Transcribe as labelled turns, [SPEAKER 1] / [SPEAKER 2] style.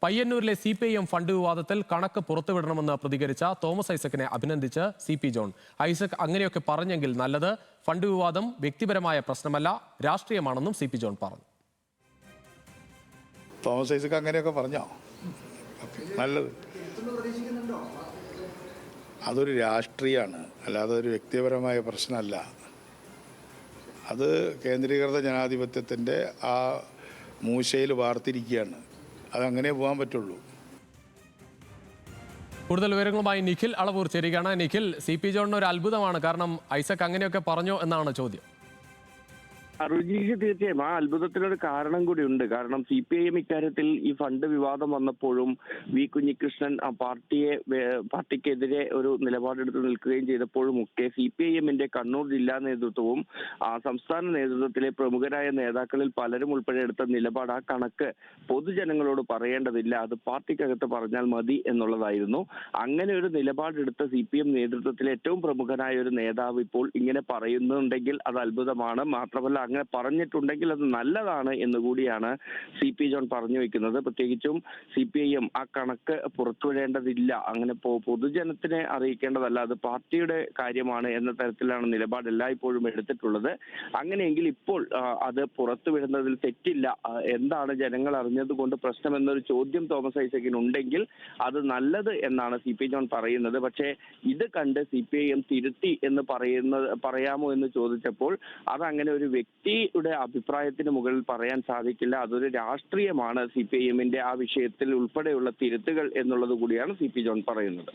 [SPEAKER 1] പയ്യന്നൂരിലെ CPIM fund വിവാദത്തിൽ കണക്ക് പുറത്തുവിടണമെന്ന് പ്രതികരിച്ച Thomas ഐസക്കിനെ അഭിനന്ദിച്ച് CP John. Isaac അങ്ങനെയൊക്കെ പറഞ്ഞെങ്കിൽ നല്ലത്. ഫണ്ട് വിവാദം വ്യക്തിപരമായ പ്രശ്നമല്ല, രാഷ്ട്രീയമാണെന്നും CP ജോൺ പറഞ്ഞു.
[SPEAKER 2] തോമസ് ഐസക് അങ്ങനെയൊക്കെ പറഞ്ഞോ? നല്ലത്. അതൊരു രാഷ്ട്രീയമാണ്, അല്ലാതെ ഒരു വ്യക്തിപരമായ പ്രശ്നമല്ല. അത് കേന്ദ്രീകൃത ജനാധിപത്യത്തിൻ്റെ ആ മൂശയിൽ വാർത്തിരിക്കുകയാണ്. അതങ്ങനെ പോകാൻ പറ്റുള്ളൂ.
[SPEAKER 1] കൂടുതൽ വിവരങ്ങളുമായി നിഖിൽ അളവൂർ ചേരുകയാണ്. നിഖിൽ, CP ജോണിന് ഒരു അത്ഭുതമാണ്, കാരണം ഐസക് അങ്ങനെയൊക്കെ പറഞ്ഞോ എന്നാണ് ചോദ്യം.
[SPEAKER 3] റുചിക്ക് തീർച്ചയായും ആ അത്ഭുതത്തിനൊരു കാരണം കൂടിയുണ്ട്. കാരണം CPIM ഇക്കാര്യത്തിൽ ഈ ഫണ്ട് വിവാദം വന്നപ്പോഴും വി കുഞ്ഞികൃഷ്ണൻ ആ പാർട്ടിക്കെതിരെ ഒരു നിലപാടെടുത്ത് നിൽക്കുകയും ചെയ്തപ്പോഴും ഒക്കെ CPIMന്റെ കണ്ണൂർ ജില്ലാ നേതൃത്വവും സംസ്ഥാന നേതൃത്വത്തിലെ പ്രമുഖരായ നേതാക്കളിൽ പലരും ഉൾപ്പെടെ എടുത്ത നിലപാട് ആ കണക്ക് പൊതുജനങ്ങളോട് പറയേണ്ടതില്ല, അത് പാർട്ടിക്കകത്ത് പറഞ്ഞാൽ മതി എന്നുള്ളതായിരുന്നു. അങ്ങനെ ഒരു നിലപാടെടുത്ത CPM നേതൃത്വത്തിലെ ഏറ്റവും പ്രമുഖനായ ഒരു നേതാവ് ഇപ്പോൾ ഇങ്ങനെ പറയുന്നുണ്ടെങ്കിൽ അത് അത്ഭുതമാണ്. മാത്രമല്ല, അങ്ങനെ പറഞ്ഞിട്ടുണ്ടെങ്കിൽ അത് നല്ലതാണ് എന്നുകൂടിയാണ് CP ജോൺ പറഞ്ഞു വെക്കുന്നത്. പ്രത്യേകിച്ചും CPIM ആ കണക്ക് പുറത്തുവിടേണ്ടതില്ല, അങ്ങനെ പൊതുജനത്തിനെ അറിയിക്കേണ്ടതല്ല, അത് പാർട്ടിയുടെ കാര്യമാണ് എന്ന തരത്തിലാണ് നിലപാട് എല്ലായ്പ്പോഴും എടുത്തിട്ടുള്ളത്. അങ്ങനെയെങ്കിൽ ഇപ്പോൾ അത് പുറത്തുവിടുന്നതിൽ തെറ്റില്ല, എന്താണ് ജനങ്ങൾ അറിഞ്ഞതുകൊണ്ട് പ്രശ്നം എന്നൊരു ചോദ്യം തോമസ് ഐസക്കിന് ഉണ്ടെങ്കിൽ അത് നല്ലത് എന്നാണ് CP ജോൺ പറയുന്നത്. പക്ഷേ ഇത് കണ്ട് CPIM തിരുത്തി എന്ന് പറയാമോ എന്ന് ചോദിച്ചപ്പോൾ അതങ്ങനെ ഒരു വ്യക്തിയുടെ അഭിപ്രായത്തിന് മുകളിൽ പറയാൻ സാധിക്കില്ല, അതൊരു രാഷ്ട്രീയമാണ് CPIMന്റെ ആ വിഷയത്തിൽ ഉൾപ്പെടെയുള്ള തിരുത്തുകൾ എന്നുള്ളത് കൂടിയാണ് CP ജോൺ പറയുന്നത്.